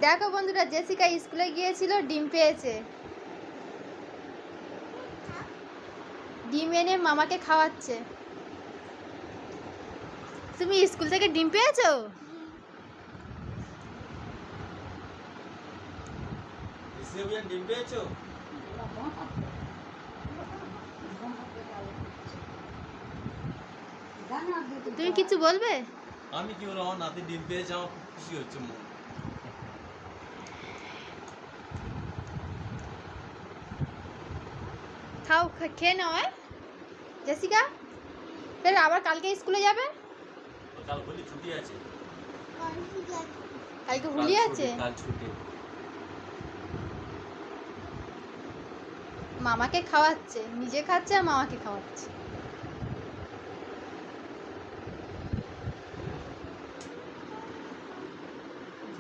দেখো বন্ধুরা, জেসিকা স্কুলে গিয়েছিল, ডিম পেয়েছে। ডিম এনে মামাকে খাওয়াচ্ছে। তুমি স্কুল থেকে ডিম পেয়েছো? ডিম পেয়েছো? তুমি কিছু বলবে? আমি কি বলবো, আমার নাতি ডিম পেয়েছে, আমার খুব খুশি হচ্ছে মন। খাও, খেয়ে নাও। জেসিকা ফের আবার কালকে স্কুলে যাবে? কাল হোলি ছুটি আছে। কালকে হোলি আছে? কাল ছুটি। মামাকে খাওয়াচ্ছে, নিজে খাচ্ছে আর মামাকে খাওয়াচ্ছে।